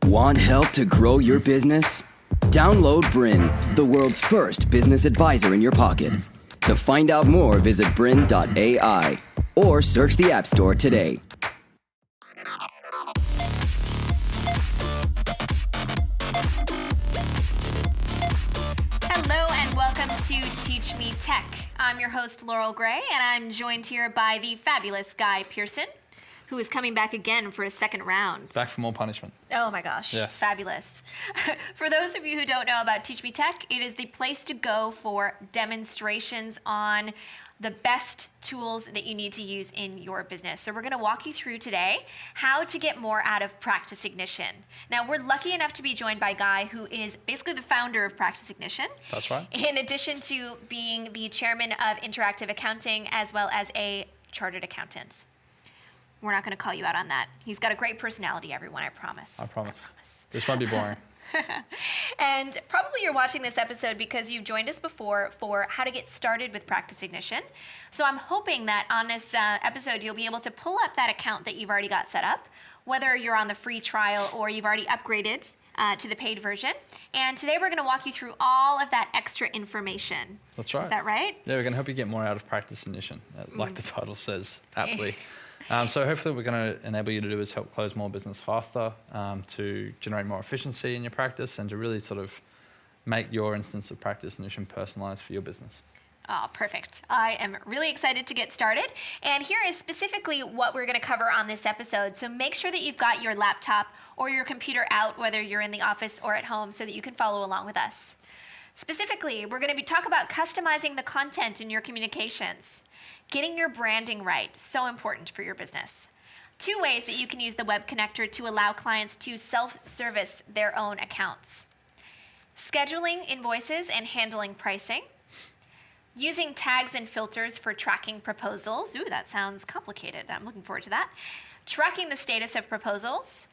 Want help to grow your business? Download BRiN, the world's first business advisor in your pocket. To find out more, visit BRiN.ai or search the App Store today. Hello and welcome to Teach Me Tech. I'm your host, Laurel Gray, and I'm joined here by the fabulous Guy Pearson, who is coming back again for a second round. Back for more punishment. Oh my gosh, yes. Fabulous. For those of you who don't know about Teach Me Tech, it is the place to go for demonstrations on the best tools that you need to use in your business. So we're going to walk you through today how to get more out of Practice Ignition. Now, we're lucky enough to be joined by Guy, who is basically the founder of Practice Ignition. That's right. In addition to being the chairman of Interactive Accounting, as well as a chartered accountant. We're not going to call you out on that. He's got a great personality, everyone, I promise. I promise. This won't be boring. And probably you're watching this episode because you've joined us before for how to get started with Practice Ignition. So I'm hoping that on this episode, you'll be able to pull up that account that you've already got set up, whether you're on the free trial or you've already upgraded to the paid version. And today we're going to walk you through all of that extra information. That's right. Is that right? Yeah, we're going to help you get more out of Practice Ignition, like the title says aptly. So hopefully what we're going to enable you to do is help close more business faster, to generate more efficiency in your practice, and to really sort of make your instance of Practice Ignition personalized for your business. Oh, perfect. I am really excited to get started. And here is specifically what we're going to cover on this episode. So make sure that you've got your laptop or your computer out, whether you're in the office or at home, so that you can follow along with us. Specifically, we're going to talk about customizing the content in your communications. Getting your branding right, so important for your business. 2 ways that you can use the web connector to allow clients to self-service their own accounts. Scheduling invoices and handling pricing. Using tags and filters for tracking proposals. Ooh, that sounds complicated. I'm looking forward to that. Tracking the status of proposals.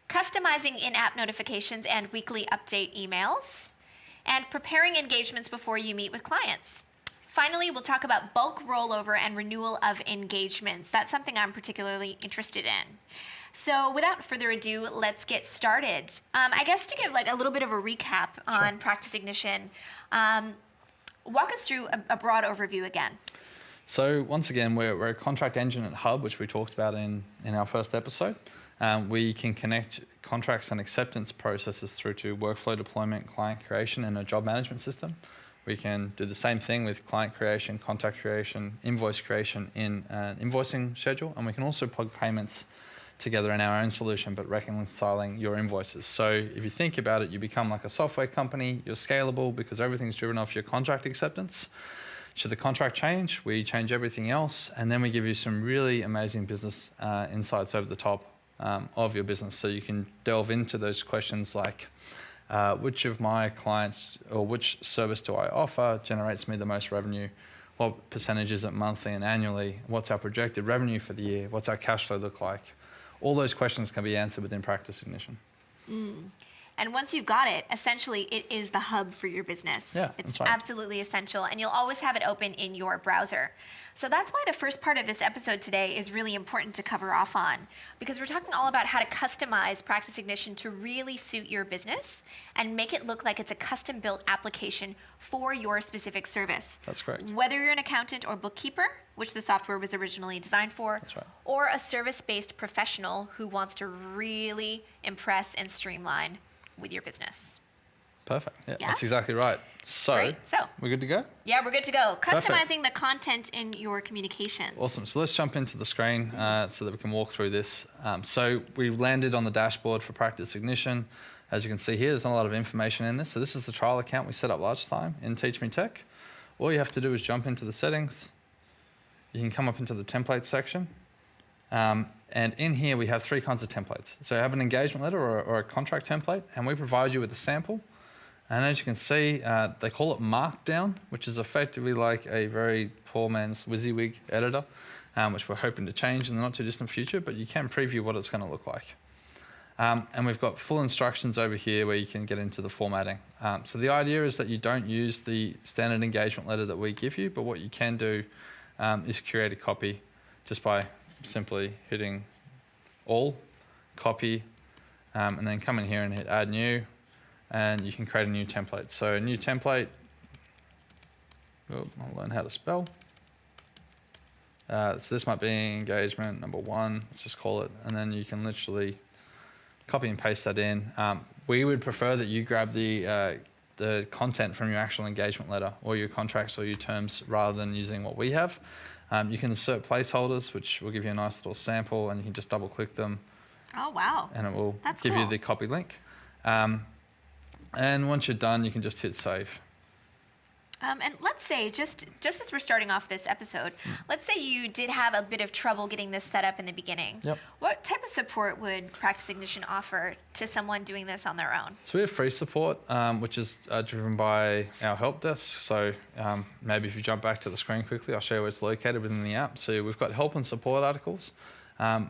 Customizing in-app notifications and weekly update emails. And preparing engagements before you meet with clients. Finally, we'll talk about bulk rollover and renewal of engagements. That's something I'm particularly interested in. So without further ado, let's get started. I guess to give like a little bit of a recap on Practice Ignition, walk us through a broad overview again. So once again, we're a contract engine and hub, which we talked about in our first episode. We can connect contracts and acceptance processes through to workflow deployment, client creation, and a job management system. We can do the same thing with client creation, contact creation, invoice creation in an invoicing schedule, and we can also plug payments together in our own solution, but reconciling your invoices. So if you think about it, you become like a software company, you're scalable because everything's driven off your contract acceptance. Should the contract change, we change everything else, and then we give you some really amazing business insights over the top of your business. So you can delve into those questions like, which of my clients or which service do I offer generates me the most revenue? What percentage is it monthly and annually? What's our projected revenue for the year? What's our cash flow look like? All those questions can be answered within Practice Ignition. And once you've got it, essentially it is the hub for your business. Yeah, it's that's right. Absolutely essential, and you'll always have it open in your browser. So that's why the first part of this episode today is really important to cover off on, because we're talking all about how to customize Practice Ignition to really suit your business and make it look like it's a custom-built application for your specific service. That's correct. Whether you're an accountant or bookkeeper, which the software was originally designed for, That's right. or a service-based professional who wants to really impress and streamline with your business. Perfect. Yeah, that's exactly right. So, we're good to go? Yeah, we're good to go. Perfect. Customizing the content in your communications. Awesome. So let's jump into the screen so that we can walk through this. So we've landed on the dashboard for Practice Ignition. As you can see here, there's not a lot of information in this. So this is the trial account we set up last time in Teach Me Tech. All you have to do is jump into the settings. You can come up into the template section. And in here, we have 3 kinds of templates. So you have an engagement letter or a contract template, and we provide you with a sample. And as you can see, they call it Markdown, which is effectively like a very poor man's WYSIWYG editor, which we're hoping to change in the not too distant future, but you can preview what it's going to look like. And we've got full instructions over here where you can get into the formatting. So the idea is that you don't use the standard engagement letter that we give you, but what you can do is create a copy just by simply hitting all, copy, and then come in here and hit add new, and you can create a new template. So a new template, I'll learn how to spell. So this might be engagement number 1, let's just call it, and then you can literally copy and paste that in. We would prefer that you grab the content from your actual engagement letter or your contracts or your terms rather than using what we have. You can insert placeholders, which will give you a nice little sample, and you can just double click them. Oh, wow. And it will That's give you cool. the copy link. And once you're done, you can just hit save. And let's say, just as we're starting off this episode, let's say you did have a bit of trouble getting this set up in the beginning. Yep. What type of support would Practice Ignition offer to someone doing this on their own? So we have free support, which is driven by our help desk. So maybe if you jump back to the screen quickly, I'll show you where it's located within the app. So we've got help and support articles.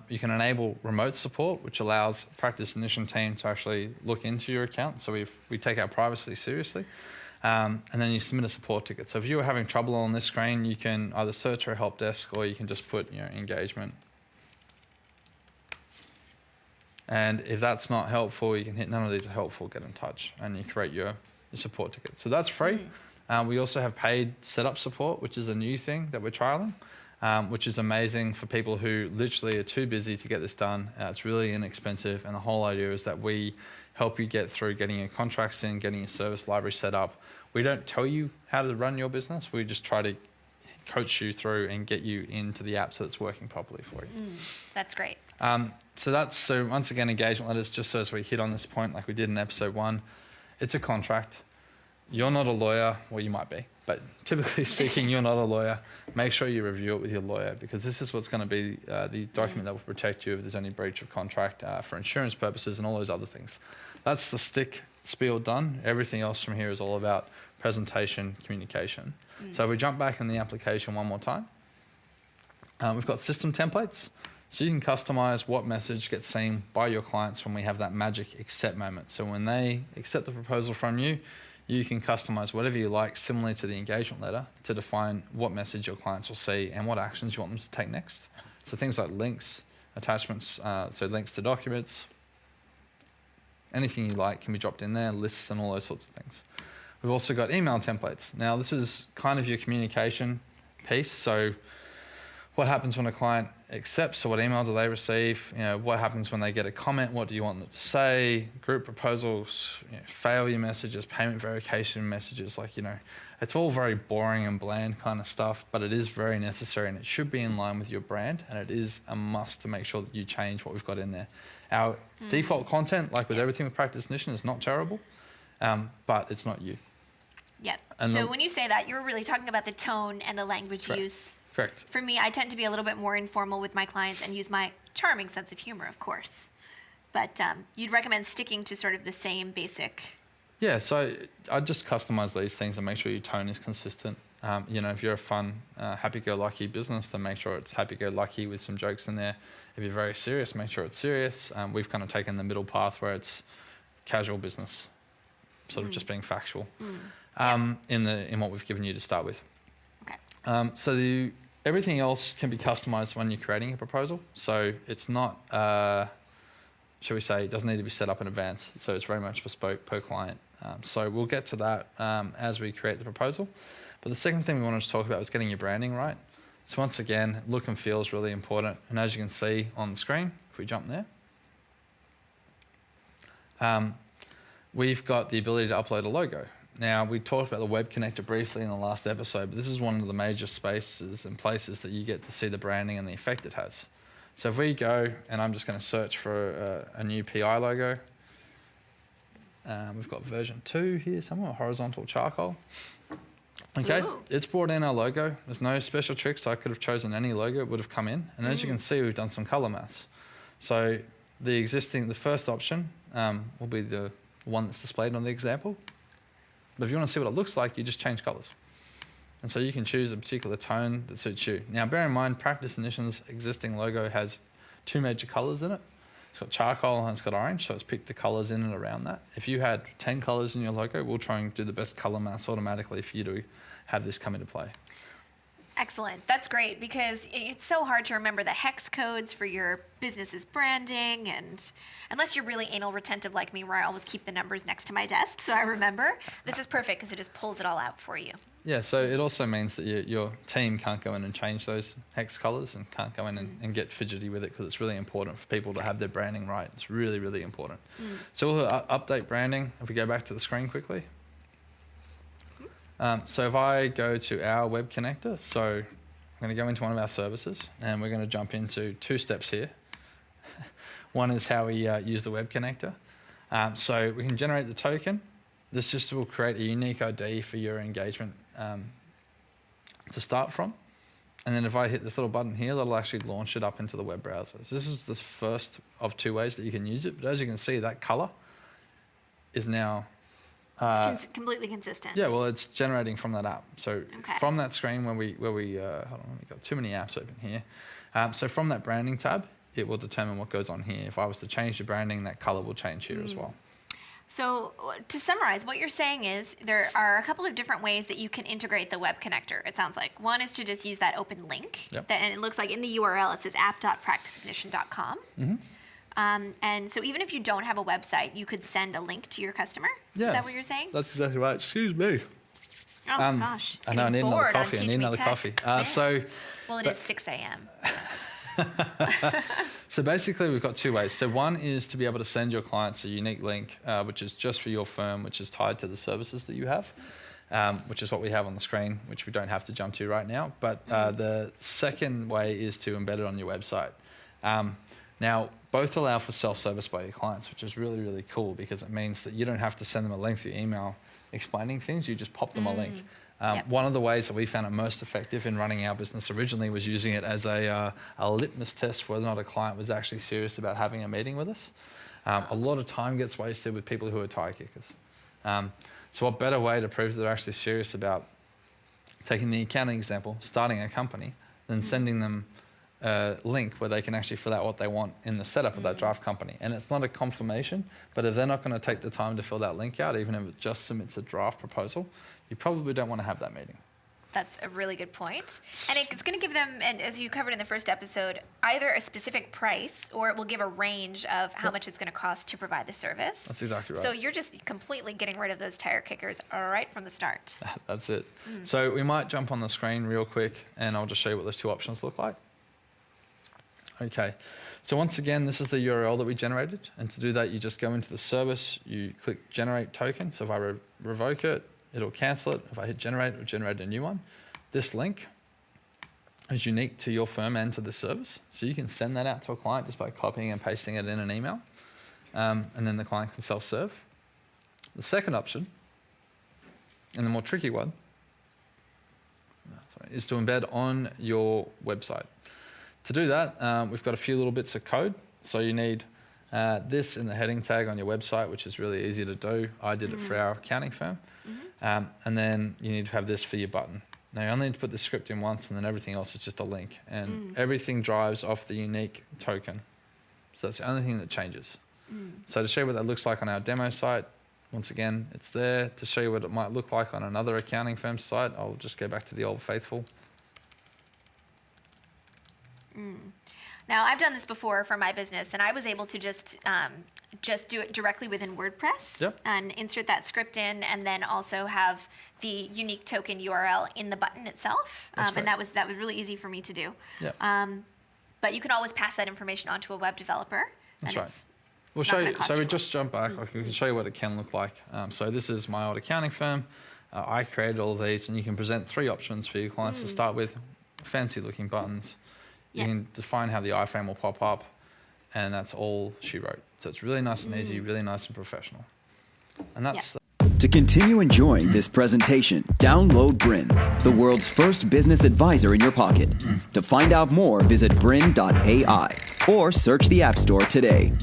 You can enable remote support, which allows Practice Ignition team to actually look into your account. So we take our privacy seriously. And then you submit a support ticket. So if you were having trouble on this screen, you can either search for a help desk or you can just put engagement. And if that's not helpful, you can hit none of these are helpful, get in touch, and you create your support ticket. So that's free. We also have paid setup support, which is a new thing that we're trialing, which is amazing for people who literally are too busy to get this done. It's really inexpensive, and the whole idea is that we help you get through getting your contracts in, getting your service library set up. We don't tell you how to run your business. We just try to coach you through and get you into the app so it's working properly for you. That's great. So once again, engagement letters, just so as we hit on this point like we did in episode 1, it's a contract. You're not a lawyer, well, you might be, but typically speaking, you're not a lawyer. Make sure you review it with your lawyer, because this is what's going to be the document that will protect you if there's any breach of contract for insurance purposes and all those other things. That's the stick spiel done. Everything else from here is all about presentation, communication. So if we jump back in the application one more time, we've got system templates. So you can customize what message gets seen by your clients when we have that magic accept moment. So when they accept the proposal from you, you can customize whatever you like, similarly to the engagement letter, to define what message your clients will see and what actions you want them to take next. So things like links, attachments, so links to documents, anything you like can be dropped in there, lists and all those sorts of things. We've also got email templates. Now this is kind of your communication piece. So what happens when a client accepts? So what email do they receive? What happens when they get a comment? What do you want them to say? Group proposals, failure messages, payment verification messages. It's all very boring and bland kind of stuff, but it is very necessary and it should be in line with your brand, and it is a must to make sure that you change what we've got in there. Our default content, like with everything with Practice Ignition, is not terrible, but it's not you. Yep. And so when you say that, you're really talking about the tone and the language use. Correct. For me, I tend to be a little bit more informal with my clients and use my charming sense of humor, of course. But you'd recommend sticking to sort of the same basic. Yeah, so I just customize these things and make sure your tone is consistent. If you're a fun, happy-go-lucky business, then make sure it's happy-go-lucky with some jokes in there. If you're very serious, make sure it's serious. We've kind of taken the middle path where it's casual business, sort of just being factual in what we've given you to start with. Okay. Everything else can be customized when you're creating a proposal. So it's not, shall we say, it doesn't need to be set up in advance. So it's very much bespoke per client. So we'll get to that as we create the proposal. But the second thing we wanted to talk about was getting your branding right. So once again, look and feel is really important. And as you can see on the screen, if we jump there, we've got the ability to upload a logo. Now, we talked about the web connector briefly in the last episode, but this is one of the major spaces and places that you get to see the branding and the effect it has. So if we go, and I'm just going to search for a new PI logo. We've got version 2 here somewhere, horizontal charcoal. Okay, it's brought in our logo. There's no special tricks. I could have chosen any logo, it would have come in. And as you can see, we've done some color maths. So the first option will be the one that's displayed on the example. But if you want to see what it looks like, you just change colors. And so you can choose a particular tone that suits you. Now, bear in mind, Practice Ignition's existing logo has 2 major colors in it. It's got charcoal and it's got orange, so it's picked the colors in and around that. If you had 10 colors in your logo, we'll try and do the best color maths automatically for you to have this come into play. Excellent. That's great because it's so hard to remember the hex codes for your business's branding, and unless you're really anal retentive like me, where I always keep the numbers next to my desk so I remember, this is perfect because it just pulls it all out for you. Yeah, so it also means that your team can't go in and change those hex colors and can't go in and get fidgety with it, because it's really important for people to have their branding right. It's really, really important. So we'll update branding. If we go back to the screen quickly. So if I go to our web connector, so I'm going to go into one of our services, and we're going to jump into 2 steps here. One is how we use the web connector. So we can generate the token. This just will create a unique ID for your engagement to start from. And then if I hit this little button here, that'll actually launch it up into the web browser. So this is the first of 2 ways that you can use it. But as you can see, that color is now... It's completely consistent. Yeah, well, it's generating from that app. So from that screen where we hold on, we've got too many apps open here. So from that branding tab, it will determine what goes on here. If I was to change the branding, that color will change here as well. So to summarize, what you're saying is there are a couple of different ways that you can integrate the web connector, it sounds like. One is to just use that open link. And it looks like in the URL it says app.practiceignition.com. And so even if you don't have a website, you could send a link to your customer? Yes. Is that what you're saying? That's exactly right. Excuse me. Oh, gosh. I know, I need another coffee. Well, it is 6 a.m. So basically, we've got 2 ways. So one is to be able to send your clients a unique link, which is just for your firm, which is tied to the services that you have, which is what we have on the screen, which we don't have to jump to right now. But the second way is to embed it on your website. Now, both allow for self-service by your clients, which is really, really cool, because it means that you don't have to send them a lengthy email explaining things. You just pop them a link. One of the ways that we found it most effective in running our business originally was using it as a litmus test for whether or not a client was actually serious about having a meeting with us. A lot of time gets wasted with people who are tire kickers. So what better way to prove that they're actually serious about taking the accounting example, starting a company, than sending them a link where they can actually fill out what they want in the setup of that draft company. And it's not a confirmation, but if they're not going to take the time to fill that link out, even if it just submits a draft proposal, you probably don't want to have that meeting. That's a really good point. And it's going to give them, and as you covered in the first episode, either a specific price or it will give a range of how much it's going to cost to provide the service. That's exactly right. So you're just completely getting rid of those tire kickers right from the start. That's it. So we might jump on the screen real quick, and I'll just show you what those 2 options look like. Okay, so once again, this is the URL that we generated. And to do that, you just go into the service, you click generate token. So if I revoke it, it'll cancel it. If I hit generate, it'll generate a new one. This link is unique to your firm and to the service. So you can send that out to a client just by copying and pasting it in an email. And then the client can self-serve. The second option, and the more tricky one, is to embed on your website. To do that, we've got a few little bits of code. So you need this in the heading tag on your website, which is really easy to do. I did it for our accounting firm. And then you need to have this for your button. Now you only need to put the script in once, and then everything else is just a link. And everything drives off the unique token. So that's the only thing that changes. So to show you what that looks like on our demo site, once again, it's there. To show you what it might look like on another accounting firm site, I'll just go back to the old faithful. Now, I've done this before for my business, and I was able to just do it directly within WordPress and insert that script in, and then also have the unique token URL in the button itself. And that was really easy for me to do. But you can always pass that information onto a web developer. That's right. We'll show you. So we just jump back. I can show you what it can look like. So this is my old accounting firm. I created all of these, and you can present 3 options for your clients to start with. Fancy looking buttons. You can define how the iframe will pop up, and that's all she wrote. So it's really nice and easy, really nice and professional. And that's... To continue enjoying this presentation, download BRiN, the world's first business advisor in your pocket. To find out more, visit BRiN.ai or search the App Store today.